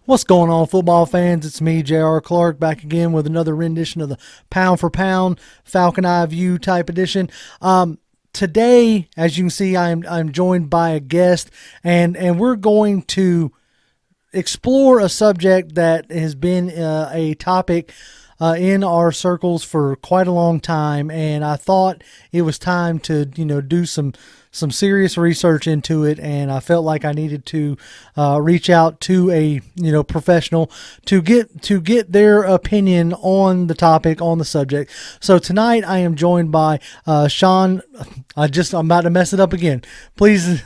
What's going on, football fans? It's me, J.R. Clark, back again with another rendition of the Pound for Pound Falcon Eye View type edition. Today, as you can see, I'm joined by a guest, and we're going to explore a subject that has been a topic in our circles for quite a long time, and I thought it was time to do some serious research into it, and I felt like I needed to reach out to a professional to get their opinion on the topic, on the subject. So tonight I am joined by Sean. I'm about to mess it up again. Please,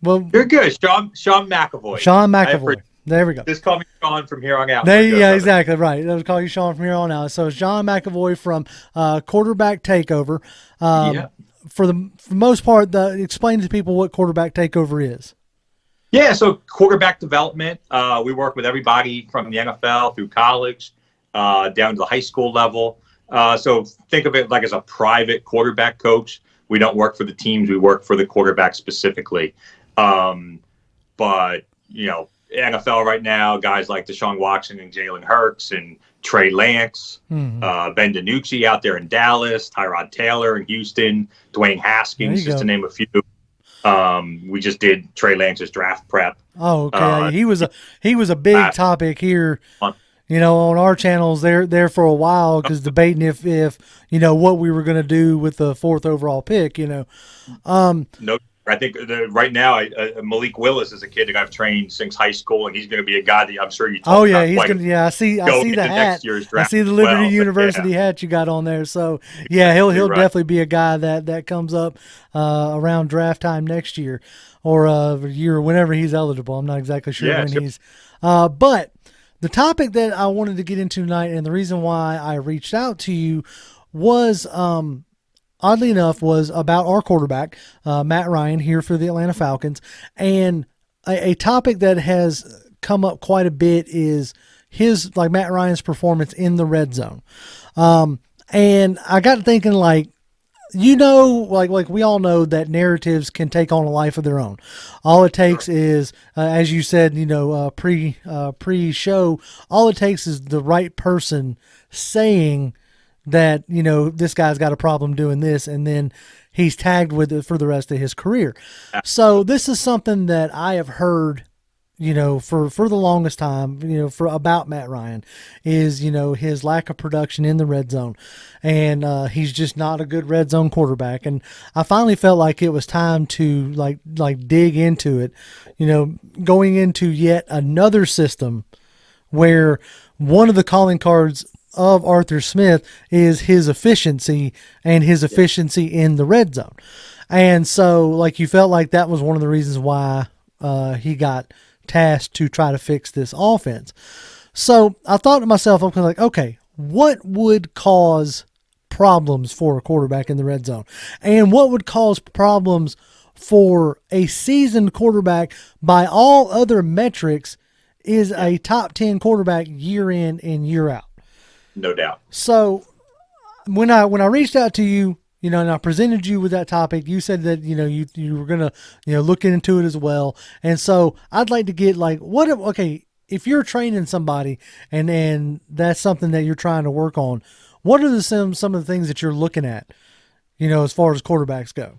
well, you're good, Sean McAvoy. Sean McAvoy. There we go. Just call me Sean from here on out. Yeah, exactly right. I'll call you Sean from here on out. So Sean McAvoy from Quarterback Takeover. For the most part, explain to people what Quarterback Takeover is. Yeah, so quarterback development. We work with everybody from the NFL through college down to the high school level. So think of it like as a private quarterback coach. We don't work for the teams. We work for the quarterback specifically. But, NFL right now, guys like Deshaun Watson and Jalen Hurts and Trey Lance, Ben DiNucci out there in Dallas, Tyrod Taylor in Houston, Dwayne Haskins, just to name a few. We just did Trey Lance's draft prep. Oh, okay. He was a big topic here. On our channels there for a while, because debating if what we were going to do with the 4th overall pick. No. I think right now, Malik Willis is a kid that I've trained since high school, and he's going to be a guy that I'm sure you talk about. Oh yeah, he's going to. Yeah, I see the hat. I see the Liberty University hat you got on there. So yeah, he'll definitely be a guy that comes up around draft time next year, or a year whenever he's eligible. I'm not exactly sure when he's. But the topic that I wanted to get into tonight, and the reason why I reached out to you was oddly enough, was about our quarterback, Matt Ryan, here for the Atlanta Falcons. And a topic that has come up quite a bit is Matt Ryan's performance in the red zone. And I got thinking, like we all know that narratives can take on a life of their own. All it takes is, as you said, pre-show, all it takes is the right person saying that, this guy's got a problem doing this, and then he's tagged with it for the rest of his career. So this is something that I have heard, for the longest time, for about Matt Ryan, is, his lack of production in the red zone. And he's just not a good red zone quarterback. And I finally felt like it was time to like dig into it, going into yet another system where one of the calling cards of Arthur Smith is his efficiency and his efficiency in the red zone. And so you felt like that was one of the reasons why he got tasked to try to fix this offense. So I thought to myself, I'm like, okay, what would cause problems for a quarterback in the red zone? And what would cause problems for a seasoned quarterback by all other metrics is a top 10 quarterback year in and year out? No doubt. So when I reached out to you, and I presented you with that topic, you said that, you were going to, look into it as well. And so I'd like to get if you're training somebody and that's something that you're trying to work on, what are some of the things that you're looking at, as far as quarterbacks go?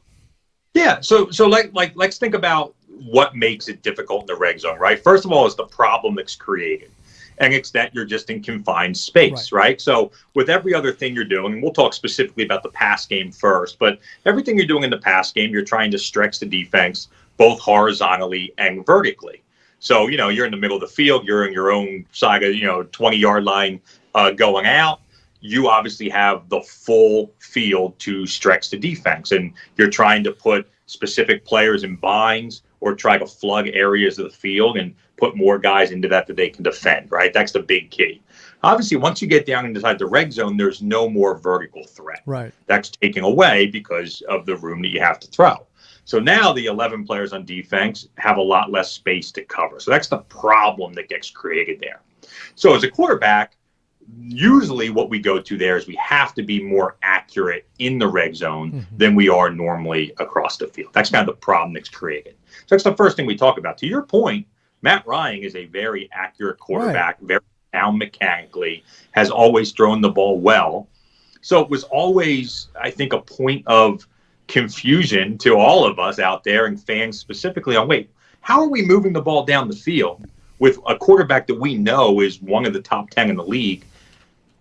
Yeah. So let's think about what makes it difficult in the red zone, right? First of all, is the problem that's created. And it's that you're just in confined space, right? So with every other thing you're doing, and we'll talk specifically about the pass game first, but everything you're doing in the pass game, you're trying to stretch the defense both horizontally and vertically. So, you're in the middle of the field, you're in your own side of, 20-yard line going out. You obviously have the full field to stretch the defense, and you're trying to put specific players in binds or try to flood areas of the field and put more guys into that they can defend, right? That's the big key. Obviously, once you get down inside the red zone, there's no more vertical threat. Right. That's taken away because of the room that you have to throw. So now the 11 players on defense have a lot less space to cover. So that's the problem that gets created there. So as a quarterback, usually what we go to there is we have to be more accurate in the red zone than we are normally across the field. That's kind of the problem that's created. So that's the first thing we talk about. To your point, Matt Ryan is a very accurate quarterback, very sound mechanically, has always thrown the ball well. So it was always, I think, a point of confusion to all of us out there and fans specifically on, wait, how are we moving the ball down the field with a quarterback that we know is one of the top 10 in the league,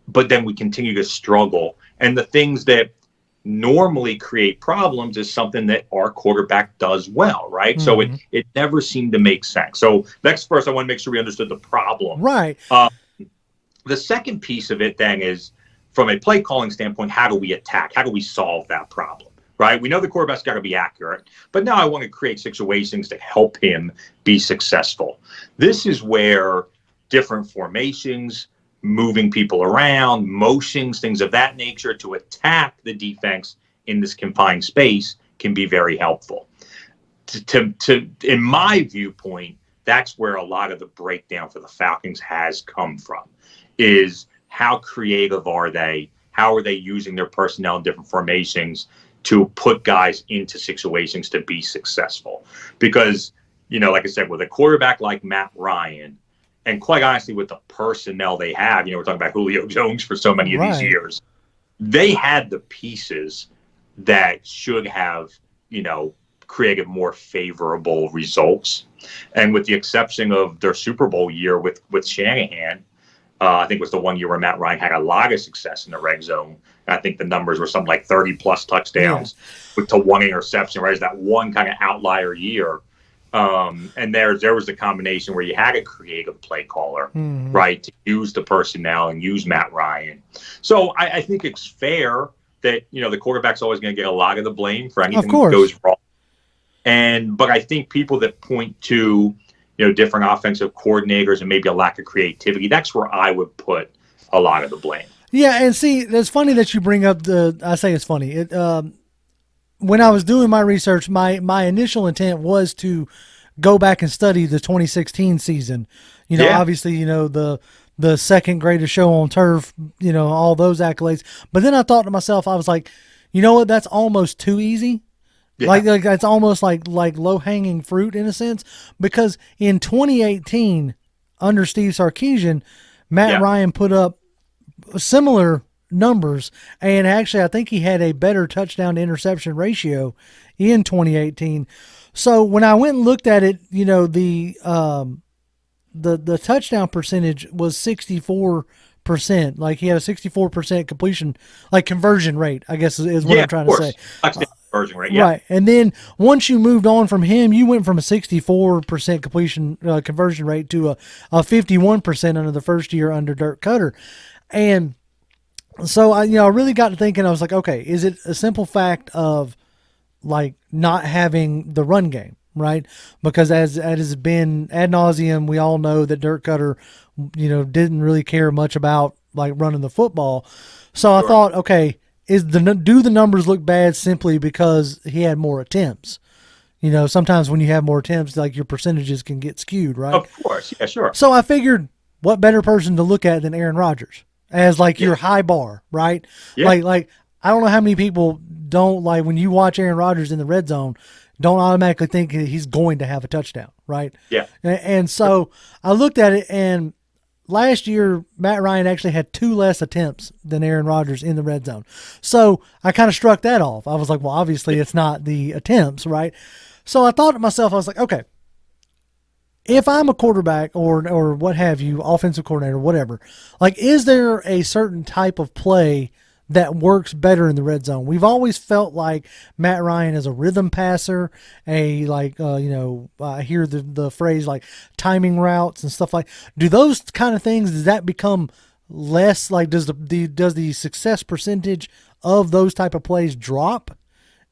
but then we continue to struggle? And the things that normally create problems is something that our quarterback does well, right? So it never seemed to make sense. So next, first, I want to make sure we understood the problem. Right. The second piece of it then is, from a play calling standpoint, how do we attack? How do we solve that problem, right? We know the quarterback's got to be accurate, but now I want to create situations to help him be successful. This is where different formations, moving people around, motions, things of that nature to attack the defense in this confined space can be very helpful. In my viewpoint, that's where a lot of the breakdown for the Falcons has come from, is how creative are they? How are they using their personnel in different formations to put guys into situations to be successful? Because, like I said, with a quarterback like Matt Ryan, and quite honestly, with the personnel they have, we're talking about Julio Jones for so many of these years, they had the pieces that should have, created more favorable results. And with the exception of their Super Bowl year with Shanahan, I think it was the one year where Matt Ryan had a lot of success in the red zone. I think the numbers were something like 30-plus touchdowns to one interception, right? It's that one kind of outlier year. And there was the combination where you had a creative play caller, right, to use the personnel and use Matt Ryan. So I think it's fair that, the quarterback's always going to get a lot of the blame for anything that goes wrong. But I think people that point to, different offensive coordinators and maybe a lack of creativity, that's where I would put a lot of the blame. Yeah, and see, it's funny that you bring up I say it's funny. When I was doing my research, my initial intent was to go back and study the 2016 season. Obviously, the second greatest show on turf, all those accolades. But then I thought to myself, I was like, you know what, that's almost too easy. Yeah. Like that's almost like low-hanging fruit in a sense, because in 2018, under Steve Sarkisian, Matt Ryan put up similar numbers, and actually I think he had a better touchdown to interception ratio in 2018. So when I went and looked at it, the touchdown percentage was 64%. Like he had a 64% completion, like conversion rate, I guess is what I'm trying to say. Conversion rate, right. And then once you moved on from him, you went from a 64% completion conversion rate to a 51% under the first year under Dirk Cutter. And so I really got to thinking, I was like, okay, is it a simple fact of like not having the run game, right? Because as it has been ad nauseum, we all know that Dirk Cutter, didn't really care much about like running the football. So I thought, okay, do the numbers look bad simply because he had more attempts? Sometimes when you have more attempts, like your percentages can get skewed, right? Of course, yeah, sure. So I figured, what better person to look at than Aaron Rodgers as like your high bar, right? Yeah. Like I don't know how many people don't, like, when you watch Aaron Rodgers in the red zone, don't automatically think he's going to have a touchdown, right? Yeah. And so I looked at it, and last year, Matt Ryan actually had 2 less attempts than Aaron Rodgers in the red zone. So I kind of struck that off. I was like, well, obviously it's not the attempts, right? So I thought to myself, I was like, okay, if I'm a quarterback or what have you, offensive coordinator, whatever, like, is there a certain type of play that works better in the red zone? We've always felt like Matt Ryan is a rhythm passer, I hear the phrase like timing routes and stuff like. Do those kind of things, does that become less, like, does the success percentage of those type of plays drop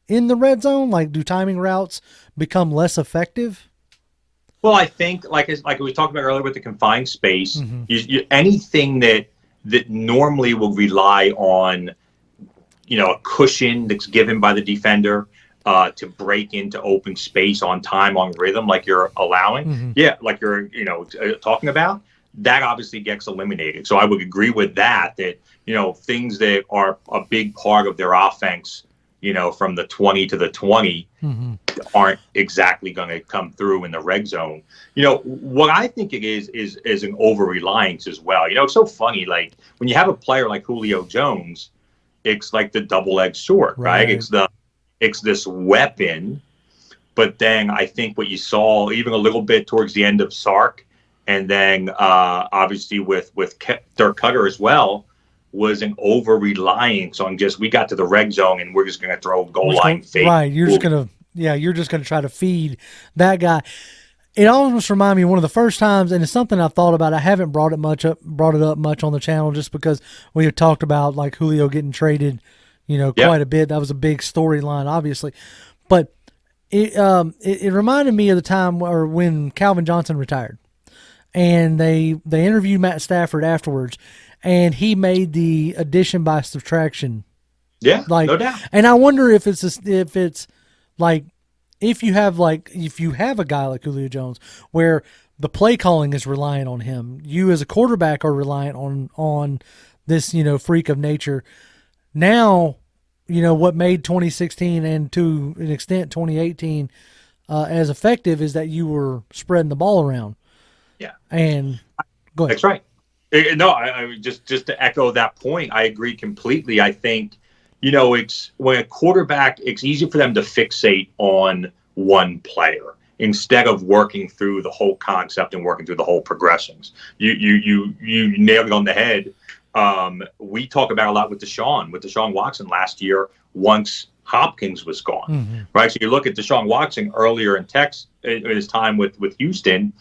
in the red zone? Like, do timing routes become less effective? Well, I think like we talked about earlier with the confined space, anything that normally will rely on, a cushion that's given by the defender to break into open space on time, on rhythm, like you're allowing. Like you're, talking about, that obviously gets eliminated. So I would agree with that, things that are a big part of their offense, from the 20 to the 20 Mm-hmm. aren't exactly going to come through in the red zone. What I think it is an over reliance as well. It's so funny. Like when you have a player like Julio Jones, it's like the double-edged sword, right? It's this weapon. But then I think what you saw even a little bit towards the end of Sark, and then obviously with Dirk Cutter as well, was an over reliance on just we got to the red zone and we're just going to throw goal line fake. Right, you're just gonna try to feed that guy. It almost reminded me of one of the first times, and it's something I've thought about. I haven't brought it up much on the channel just because we had talked about like Julio getting traded, quite a bit. That was a big storyline, obviously, but it reminded me of the time when Calvin Johnson retired, and they interviewed Matt Stafford afterwards, and he made the addition by subtraction. Yeah, no doubt. And I wonder if it's like if you have a guy like Julio Jones where the play calling is reliant on him, you as a quarterback are reliant on this freak of nature. Now, what made 2016 and to an extent 2018 as effective is that you were spreading the ball around. Yeah, and go ahead. That's right. No, I just to echo that point, I agree completely. I think it's when a quarterback, it's easy for them to fixate on one player instead of working through the whole concept and working through the whole progressions. You nailed it on the head. We talk about a lot with Deshaun Watson last year once Hopkins was gone, right? So you look at Deshaun Watson earlier in his time with Houston,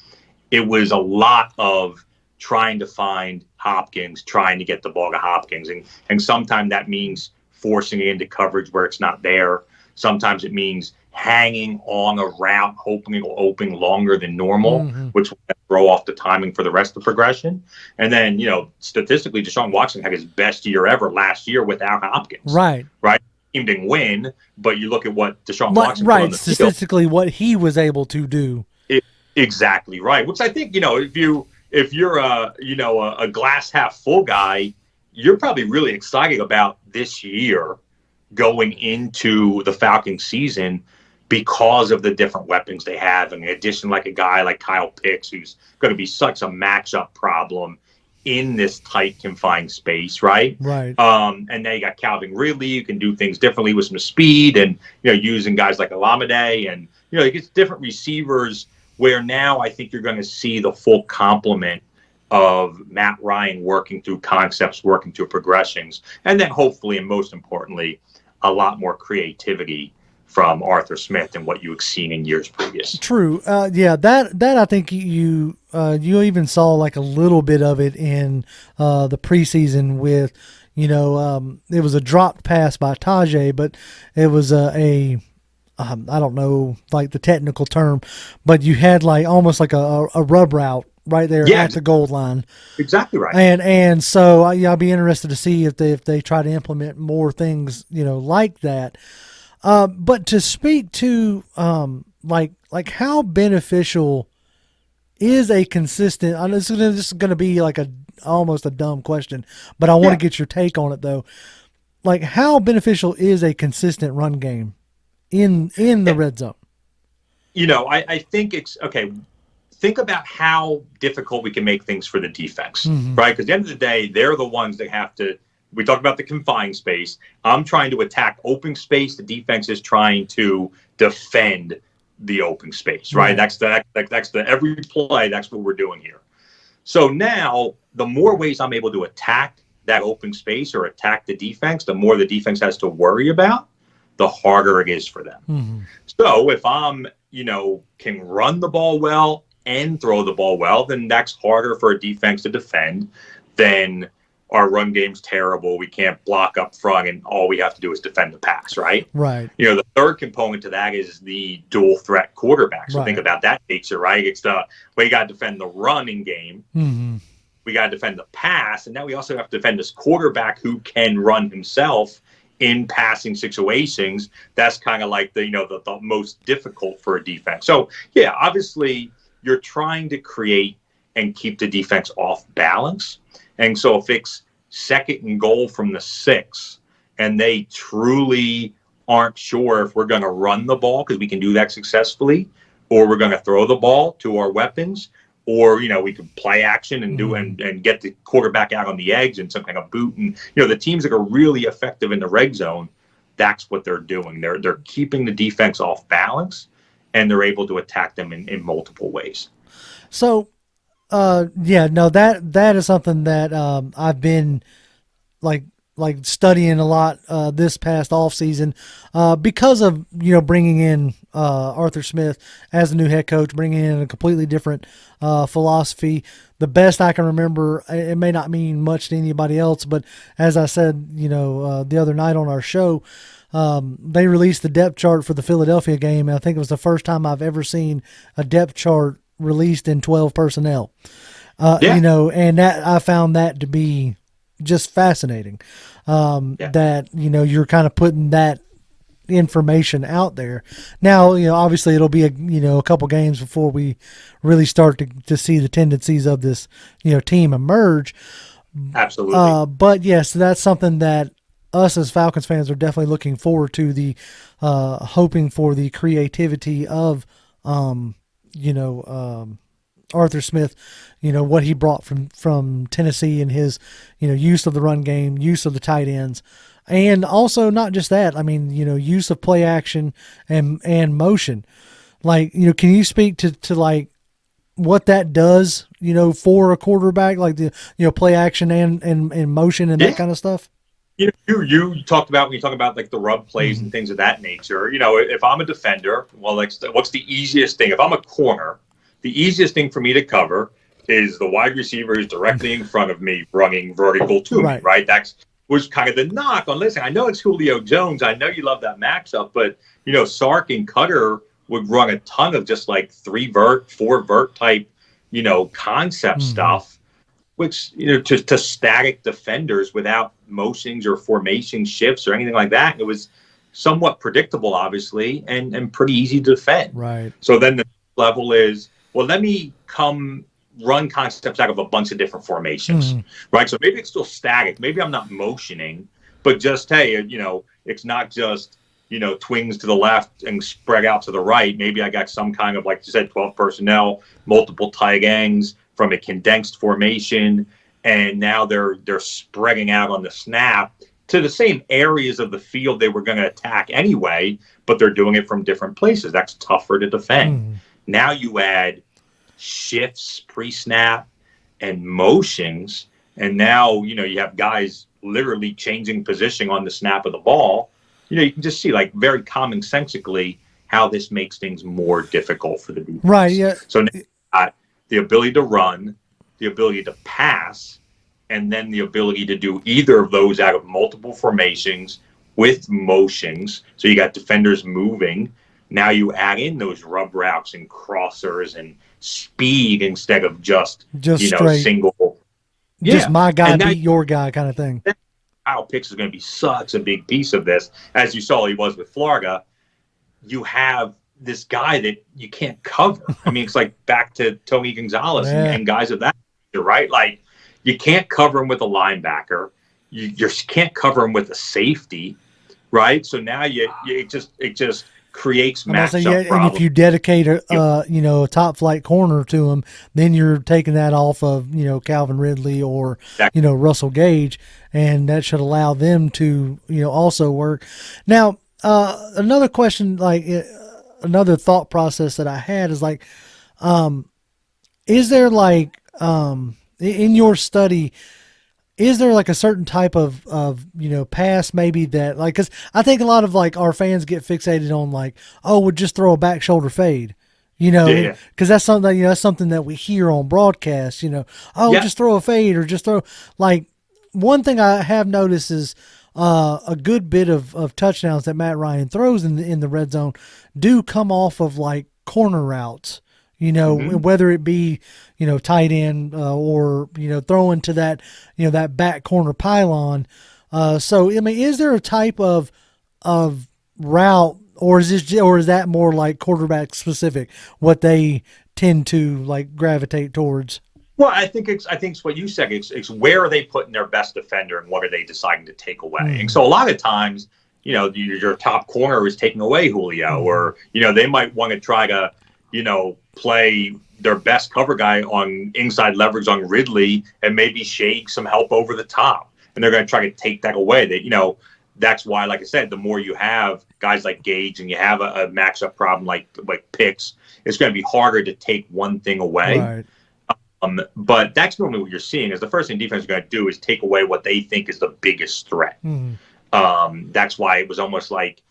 it was a lot of trying to find Hopkins, trying to get the ball to Hopkins. And sometimes that means forcing it into coverage where it's not there. Sometimes it means hanging on a route, hoping it will open longer than normal, which will throw off the timing for the rest of the progression. And then, statistically, Deshaun Watson had his best year ever last year without Hopkins. Right. He didn't win, but you look at what Deshaun Watson put on the statistically field. What he was able to do. Exactly right. Which I think, if you're a glass half full guy, you're probably really excited about this year going into the Falcons season because of the different weapons they have. And in addition, like a guy like Kyle Pitts, who's going to be such a matchup problem in this tight, confined space, right? Right. And now you got Calvin Ridley. You can do things differently with some speed and, using guys like Alameda and, it gets different receivers where now I think you're going to see the full complement of Matt Ryan working through concepts, working through progressions, and then hopefully, and most importantly, a lot more creativity from Arthur Smith than what you've seen in years previous. True. That I think you even saw like a little bit of it in the preseason with, it was a dropped pass by Tajay, but it was I don't know like the technical term, but you had like almost like a rub route right there at the goal line. Exactly right. And so I'll be interested to see if they try to implement more things, like that. But to speak to like how beneficial is a consistent, this is going to be like almost a dumb question, but I want to get your take on it though. Like how beneficial is a consistent run game in the red zone? I think it's okay. Think about how difficult we can make things for the defense, right? Because at the end of the day, they're the ones that have to. We talk about the confined space. I'm trying to attack open space. The defense is trying to defend the open space, right? That's the every play. That's what we're doing here. So now, the more ways I'm able to attack that open space or attack the defense, the more the defense has to worry about, the harder it is for them. So if I'm, can run the ball well and throw the ball well, then that's harder for a defense to defend than our run game's terrible. We can't block up front, and all we have to do is defend the pass, right? Right. The third component to that is the dual threat quarterback. So think about that nature, right? It's we got to defend the running game. We got to defend the pass, and now we also have to defend this quarterback who can run himself in passing situations. That's kind of like the most difficult for a defense. So yeah, obviously you're trying to create and keep the defense off balance. And so if it's 2nd and goal from the 6 and they truly aren't sure if we're going to run the ball because we can do that successfully, or we're going to throw the ball to our weapons, or we can play action and do and get the quarterback out on the edge and some kind of boot. And the teams that are really effective in the red zone, that's what they're doing. They're keeping the defense off balance, and they're able to attack them in multiple ways. So, yeah, no, that is something that I've been like studying a lot this past off season because of bringing in Arthur Smith as a new head coach, bringing in a completely different philosophy. The best I can remember, it may not mean much to anybody else, but as I said, the other night on our show, they released the depth chart for the Philadelphia game, and I think it was the first time I've ever seen a depth chart released in 12 personnel. And that I found that to be just fascinating. That you're kind of putting that information out there. Now, obviously it'll be a couple games before we really start to see the tendencies of this team emerge. Absolutely. But yes, that's something that us as Falcons fans are definitely looking forward to, the hoping for the creativity of Arthur Smith, what he brought from Tennessee and his, use of the run game, use of the tight ends, and also not just that. I mean, use of play action and motion. Like, can you speak to like what that does, for a quarterback, like the, play action and motion and that kind of stuff? You talked about when you talk about like the rub plays and things of that nature. If I'm a defender, well, what's the easiest thing? If I'm a corner, the easiest thing for me to cover is the wide receiver who's directly in front of me running vertical to me, right? That was kind of the knock on, listen, I know it's Julio Jones. I know you love that matchup, but, Sark and Cutter would run a ton of just like 3-vert, 4-vert type, concept stuff, which, to static defenders without motions or formation shifts or anything like that. It was somewhat predictable, obviously, and pretty easy to defend. Right. So then the level is, well, let me come run concepts out of a bunch of different formations, right? So maybe it's still static. Maybe I'm not motioning, but just, hey, it's not just, twings to the left and spread out to the right. Maybe I got some kind of, like you said, 12 personnel, multiple tight ends from a condensed formation, and now they're spreading out on the snap to the same areas of the field they were going to attack anyway, but they're doing it from different places. That's tougher to defend. Now you add shifts pre-snap and motions, and now you have guys literally changing position on the snap of the ball. You can just see, like, very commonsensically how this makes things more difficult for the defense. Right. Yeah. So now the ability to run, the ability to pass, and then the ability to do either of those out of multiple formations with motions. So you got defenders moving. Now you add in those rub routes and crossers and speed instead of just straight, single. Just my guy beat your guy kind of thing. Kyle Pitts is going to be such a big piece of this. As you saw, he was with Florida. You have this guy that you can't cover. I mean, it's like back to Tony Gonzalez and guys of that nature, right? Like, you can't cover him with a linebacker. You can't cover him with a safety, right? So now it just creates matchup problems. And if you dedicate a top flight corner to him, then you're taking that off of Calvin Ridley or Russell Gage, and that should allow them to also work. Now, another question, like another thought process that I had is like, is there like in your study, is there like a certain type of pass maybe that, like, because I think a lot of like our fans get fixated on like, oh, we'll just throw a back shoulder fade, because that's something that we hear on broadcast, just throw a fade or just throw. Like, one thing I have noticed is a good bit of touchdowns that Matt Ryan throws in the red zone do come off of like corner routes. Whether it be, tight end or, throwing to that, that back corner pylon. So, I mean, is there a type of route, or is that more like quarterback specific, what they tend to like gravitate towards? Well, I think it's what you said. It's where are they putting their best defender and what are they deciding to take away? And so a lot of times your top corner is taking away Julio, or, they might want to try to, play their best cover guy on inside leverage on Ridley and maybe shake some help over the top. And they're going to try to take that away. That, that's why, like I said, the more you have guys like Gage and you have a matchup problem like Picks, it's going to be harder to take one thing away. Right. But that's normally what you're seeing is the first thing defense is going to do is take away what they think is the biggest threat. That's why it was almost like,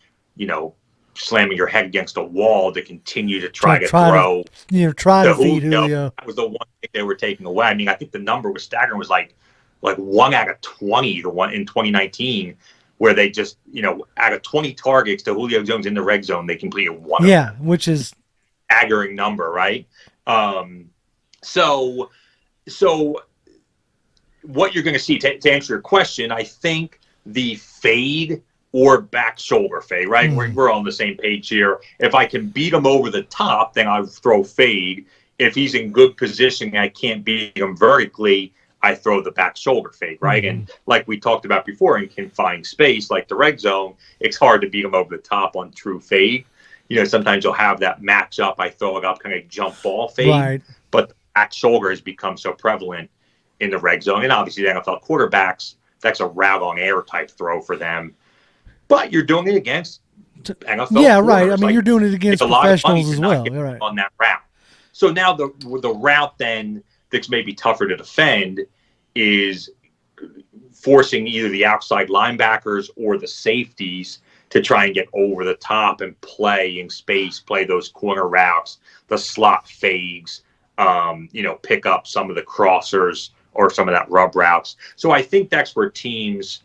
slamming your head against a wall to continue to try to throw. Try to feed Julio. That was the one thing they were taking away. I mean, I think the number was staggering. Was like 1 out of 20 in 2019, where they just, out of 20 targets to Julio Jones in the red zone, they completed one. Yeah, which is staggering number, right? So what you're going to see, to answer your question, I think the fade or back shoulder fade, right? We're on the same page here. If I can beat him over the top, then I throw fade. If he's in good position and I can't beat him vertically, I throw the back shoulder fade, right? And like we talked about before, in confined space, like the red zone, it's hard to beat him over the top on true fade. Sometimes you'll have that matchup. I throw it up, kind of jump ball fade. Right. But the back shoulder has become so prevalent in the red zone. And obviously the NFL quarterbacks, that's a route on air type throw for them. But you're doing it against NFL. Yeah, right. I mean, you're doing it against professionals as well. Right. On that route. So now the route then that's maybe tougher to defend is forcing either the outside linebackers or the safeties to try and get over the top and play in space, play those corner routes, the slot fades, pick up some of the crossers or some of that rub routes. So I think that's where teams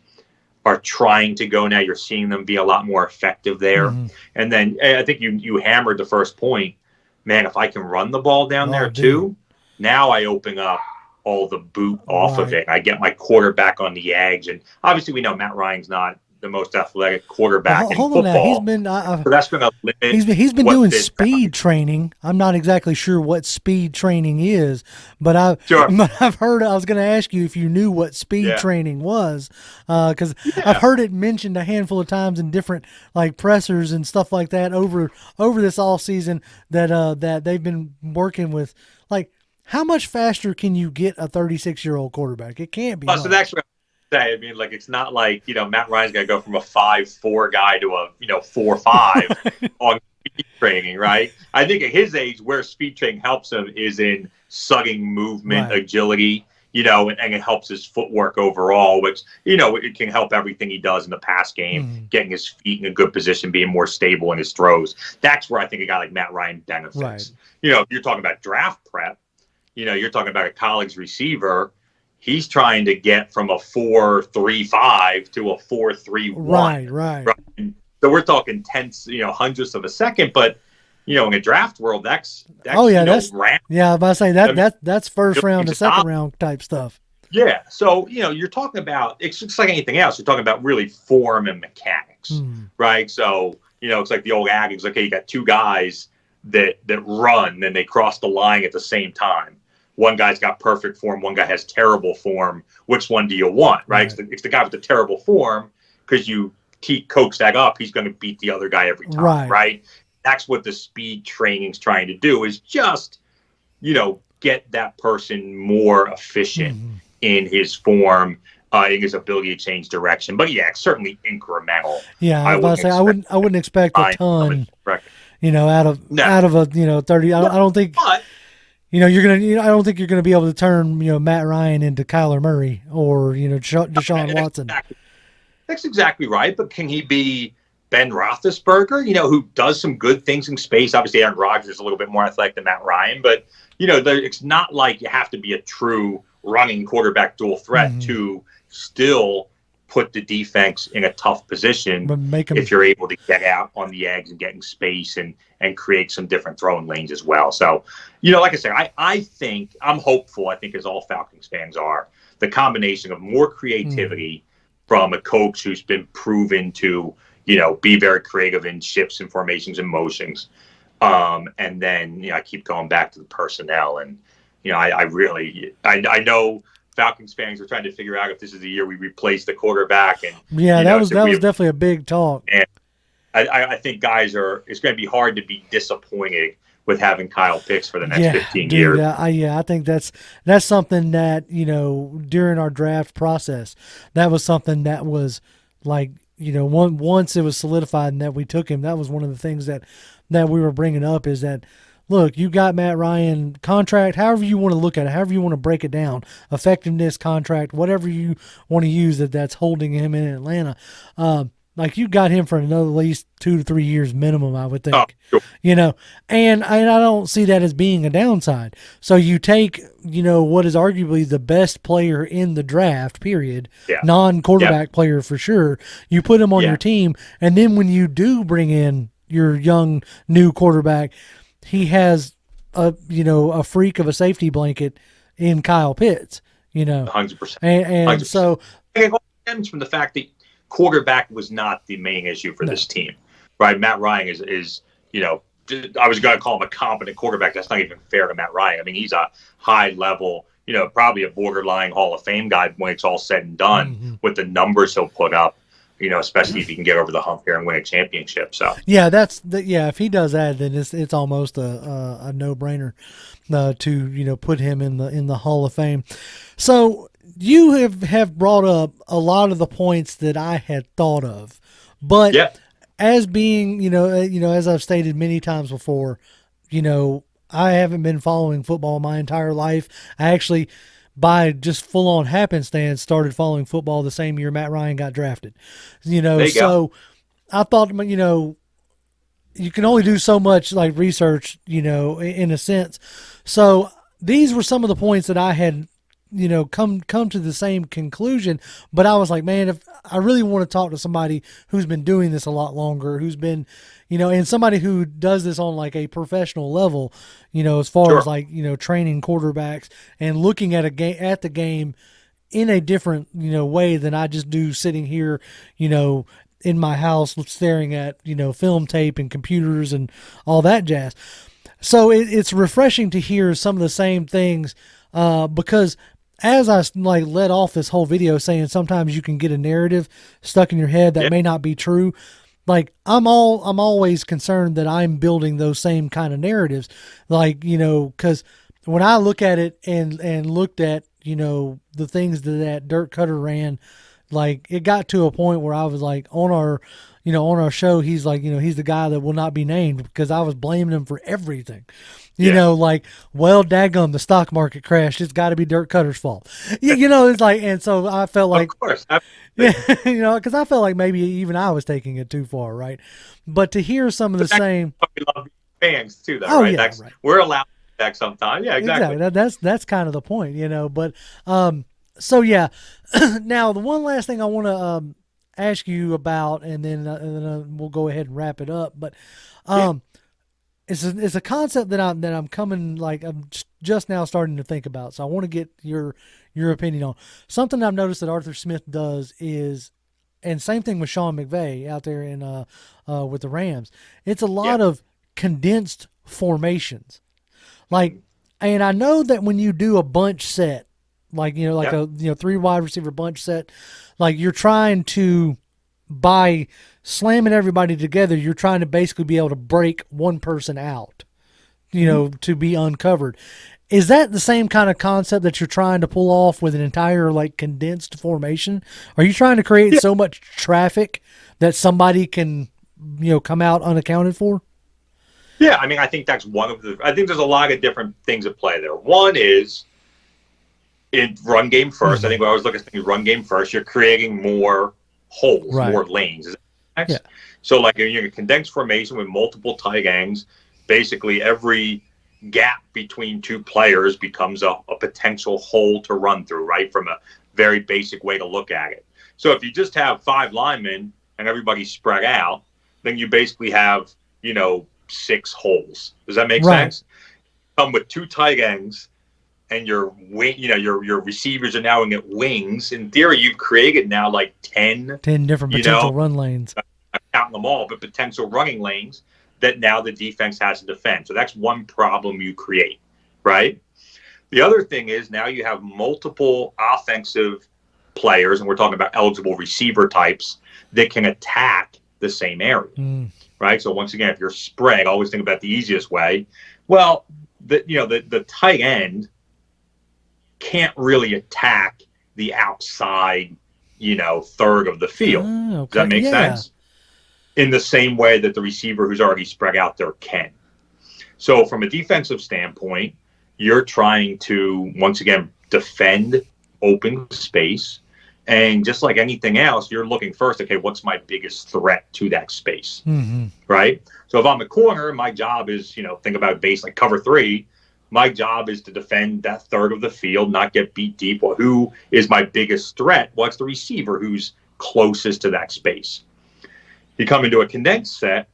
are trying to go now. You're seeing them be a lot more effective there. And then I think you hammered the first point. Man, if I can run the ball down there too, now I open up all the boot off of it. I get my quarterback on the edge. And obviously we know Matt Ryan's not the most athletic quarterback in football. Now. He's been so that's going to limit. He's been doing speed training. I'm not exactly sure what speed training is, but I've heard. I was going to ask you if you knew what speed training was, because I've heard it mentioned a handful of times in different pressers and stuff like that over this all season that they've been working with. How much faster can you get a 36-year-old quarterback? It can't be. So that's what say. I mean, it's not like, Matt Ryan's going to go from a 5'4" guy to a, 4'5" on speed training, right? I think at his age, where speed training helps him is in sugging movement, agility, and it helps his footwork overall, which, it can help everything he does in the pass game, getting his feet in a good position, being more stable in his throws. That's where I think a guy like Matt Ryan benefits. Right. If you're talking about draft prep, you're talking about a college receiver. He's trying to get from a 4.35 to a 4.31. Right. So we're talking tenths, hundredths of a second. But in a draft world, that's round. Yeah, I was about to say that's first round to second round type stuff. Yeah. So you're talking about it's just like anything else. You're talking about really form and mechanics, right? So it's like the old adage. Okay, you got two guys that run and they cross the line at the same time. One guy's got perfect form. One guy has terrible form. Which one do you want, right? It's the guy with the terrible form because you coax that up. He's going to beat the other guy every time, right? That's what the speed training's trying to do is just, get that person more efficient in his form, in his ability to change direction. But yeah, it's certainly incremental. Yeah, I was about to say I wouldn't expect a ton, out of a 30. I don't think. But, you're gonna. I don't think you're gonna be able to turn Matt Ryan into Kyler Murray or Deshaun Watson. That's exactly right. But can he be Ben Roethlisberger? Who does some good things in space? Obviously, Aaron Rodgers is a little bit more athletic than Matt Ryan, but it's not like you have to be a true running quarterback dual threat to still put the defense in a tough position if you're able to get out on the edge and get in space and create some different throwing lanes as well. So, like I said, I think I'm hopeful. I think as all Falcons fans are, the combination of more creativity from a coach who's been proven to, be very creative in shifts and formations and motions. And then, I keep going back to the personnel and, I know Falcons fans are trying to figure out if this is the year we replace the quarterback. And yeah, that was definitely a big talk. And I think guys it's going to be hard to be disappointed with having Kyle Pitts for the next 15 years. I think that's something that, during our draft process, that was something that was like, once it was solidified and that we took him, that was one of the things that we were bringing up is that, look, you got Matt Ryan contract, however you want to look at it, however you want to break it down, effectiveness contract, whatever you want to use that's holding him in Atlanta. Like you got him for another at least 2 to 3 years minimum, I would think. Oh, sure. And I don't see that as being a downside. So you take, what is arguably the best player in the draft, period, non-quarterback player for sure. You put him on your team, and then when you do bring in your young new quarterback, he has a freak of a safety blanket in Kyle Pitts. 100%. And 100%. So it all stems from the fact that quarterback was not the main issue for this team, right? Matt Ryan is I was going to call him a competent quarterback. That's not even fair to Matt Ryan. I mean, he's a high level, probably a borderline Hall of Fame guy when it's all said and done with the numbers he'll put up, especially if he can get over the hump here and win a championship. So yeah, if he does that, then it's almost a no-brainer to put him in the Hall of Fame. So you have brought up a lot of the points that I had thought of, but as being, as I've stated many times before, I haven't been following football my entire life. I actually, by just full-on happenstance, started following football the same year Matt Ryan got drafted. So I thought, you can only do so much like research, in a sense. So these were some of the points that I had come to the same conclusion, but I was like, man, if I really want to talk to somebody who's been doing this a lot longer, who's been, and somebody who does this on like a professional level, as far as like, training quarterbacks and looking at the game in a different, way than I just do sitting here, in my house staring at, film tape and computers and all that jazz. So it's refreshing to hear some of the same things, because as I like led off this whole video saying sometimes you can get a narrative stuck in your head that may not be true. Like I'm always concerned that I'm building those same kind of narratives, like, because when I look at it and looked at, the things that Dirk Cutter ran, like it got to a point where I was like on our show, he's like, he's the guy that will not be named because I was blaming him for everything. Like, well, daggum, the stock market crashed. It's got to be Dirk Cutter's fault. It's like, and so I felt like, of course, because I felt like maybe even I was taking it too far, right? But to hear some of the same, we love fans too, though, right? Right. We're allowed that sometimes. Yeah, exactly. That's kind of the point, But so yeah. Now the one last thing I want to ask you about, and then we'll go ahead and wrap it up. But it's a concept that I'm coming, like I'm just now starting to think about. So I want to get your opinion on something I've noticed that Arthur Smith does is, and same thing with Sean McVay out there in with the Rams. It's a lot of condensed formations, like, and I know that when you do a bunch set, like a 3 wide receiver bunch set, like you're trying to, by slamming everybody together, you're trying to basically be able to break one person out, to be uncovered. Is that the same kind of concept that you're trying to pull off with an entire like condensed formation? Are you trying to create so much traffic that somebody can, come out unaccounted for? Yeah, I mean, I think that's I think there's a lot of different things at play there. One is in run game first. I think when I was looking at run game first, you're creating more holes, more lanes. So like you're in a condensed formation with multiple tight ends, basically every gap between two players becomes a potential hole to run through, right? From a very basic way to look at it. So if you just have 5 linemen and everybody's spread out, then you basically have, 6 holes. Does that make sense? Come with 2 tight ends and your wing, your receivers are now in wings. In theory, you've created now like 10 different potential run lanes. I'm counting them all, but potential running lanes that now the defense has to defend. So that's one problem you create, right? The other thing is now you have multiple offensive players, and we're talking about eligible receiver types that can attack the same area, right? So once again, if you're spread, always think about the easiest way. Well, the tight end can't really attack the outside, third of the field. Okay. Does that make sense? In the same way that the receiver who's already spread out there can. So from a defensive standpoint, you're trying to, once again, defend open space. And just like anything else, you're looking first, okay, what's my biggest threat to that space, right? So if I'm a corner, my job is, think about base like cover 3. My job is to defend that third of the field, not get beat deep. Well, who is my biggest threat? Well, it's the receiver who's closest to that space. You come into a condensed set,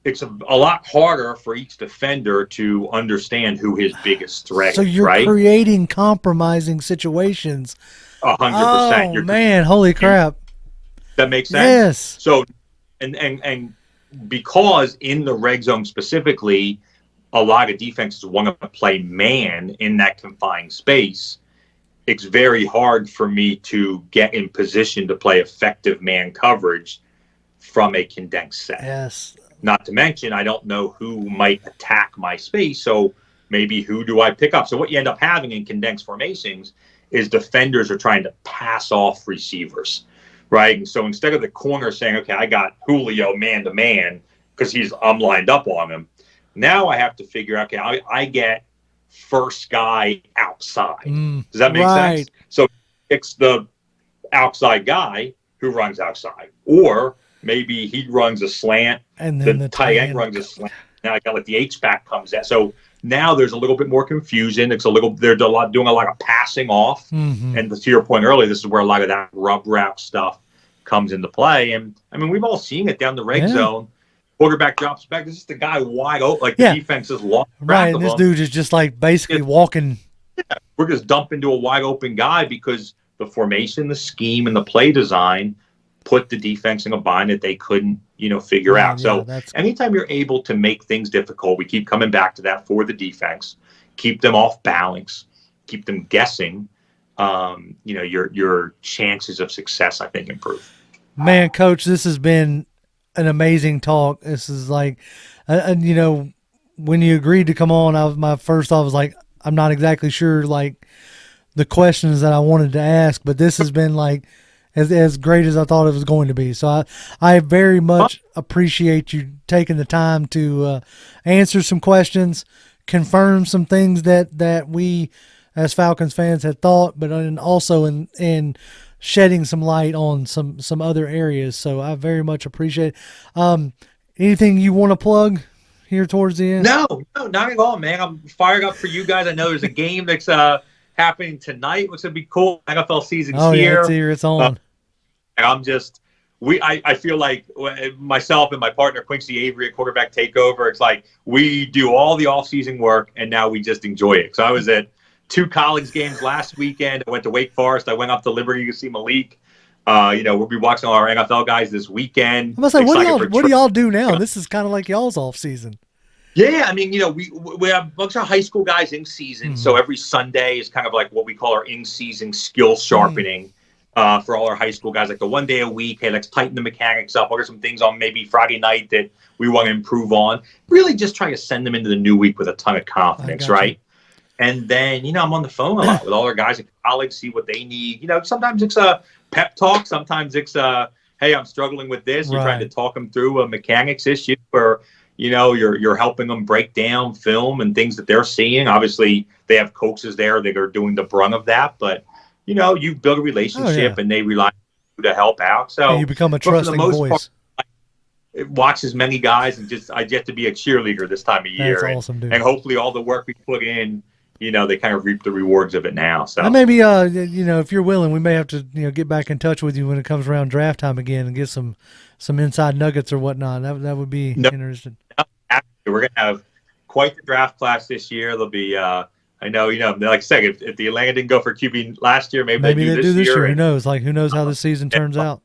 it's a lot harder for each defender to understand who his biggest threat is. So you're creating compromising situations. 100%. Oh, man, holy crap. That makes sense? Yes. So, and because in the red zone specifically, a lot of defenses want to play man in that confined space, it's very hard for me to get in position to play effective man coverage from a condensed set. Yes. Not to mention, I don't know who might attack my space, so maybe who do I pick up? So what you end up having in condensed formations is defenders are trying to pass off receivers, right? And so instead of the corner saying, okay, I got Julio man-to-man because I'm lined up on him, now I have to figure out, okay, I get first guy outside. Does that make sense? So it's the outside guy who runs outside. Or maybe he runs a slant, and then the tight end runs a slant. Now I got like the H-back comes out. So now there's a little bit more confusion. They're doing a lot of passing off. And to your point earlier, this is where a lot of that rub route stuff comes into play. And I mean, we've all seen it down the red zone. Quarterback drops back. This is the guy wide open. Like the defense is lost. Right. And this dude is just like basically walking. Yeah, we're just dumping to a wide open guy because the formation, the scheme, and the play design put the defense in a bind that they couldn't, figure out. So anytime you're able to make things difficult, we keep coming back to that for the defense, keep them off balance, keep them guessing, your chances of success, I think, improve. Man, Coach, this has been an amazing talk. This is like, when you agreed to come on, my first thought was like, I'm not exactly sure, like, the questions that I wanted to ask, but this has been like as great as I thought it was going to be. So I very much appreciate you taking the time to answer some questions, confirm some things that we as Falcons fans had thought, but also in shedding some light on some other areas. So I very much appreciate it. Anything you want to plug here towards the end? No, not at all, man. I'm fired up for you guys. I know there's a game that's happening tonight, which would be cool. NFL season's here. Yeah, it's here. It's on. And I'm just, I feel like myself and my partner Quincy Avery at Quarterback Takeover, it's like we do all the off-season work and now we just enjoy it. So I was at 2 college games last weekend. I went to Wake Forest. I went up to Liberty to see Malik. We'll be watching all our NFL guys this weekend. I must say, what do y'all do now? This is kind of like y'all's off-season. Yeah, I mean, we have a bunch of high school guys in season. So every Sunday is kind of like what we call our in-season skill sharpening for all our high school guys. Like the one day a week, hey, let's tighten the mechanics up. What are some things on maybe Friday night that we want to improve on? Really just trying to send them into the new week with a ton of confidence, right? And then, I'm on the phone a lot with all our guys in college, see what they need. Sometimes it's a pep talk. Sometimes it's hey, I'm struggling with this. You're trying to talk them through a mechanics issue or you're helping them break down film and things that they're seeing. Obviously, they have coaches there that are doing the brunt of that, but you build a relationship and they rely on you to help out. So you become a trusting voice. Watch as many guys and I get to be a cheerleader this time of year. That's awesome, dude. And hopefully, all the work we put in, they kind of reap the rewards of it now. So maybe if you're willing, we may have to get back in touch with you when it comes around draft time again and get some inside nuggets or whatnot. That would be interesting. We're gonna have quite the draft class this year. There'll be I know like I said, if the Atlanta didn't go for QB last year, maybe they do this year. Who knows? Who knows how the season turns out?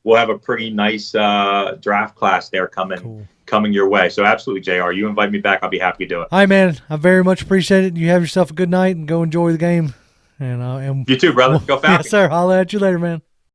We'll have a pretty nice draft class there coming coming your way. So absolutely, JR, you invite me back, I'll be happy to do it. All right, man. I very much appreciate it. You have yourself a good night and go enjoy the game. And you too, brother. Go Falcons. Yes, sir. I'll at you later, man.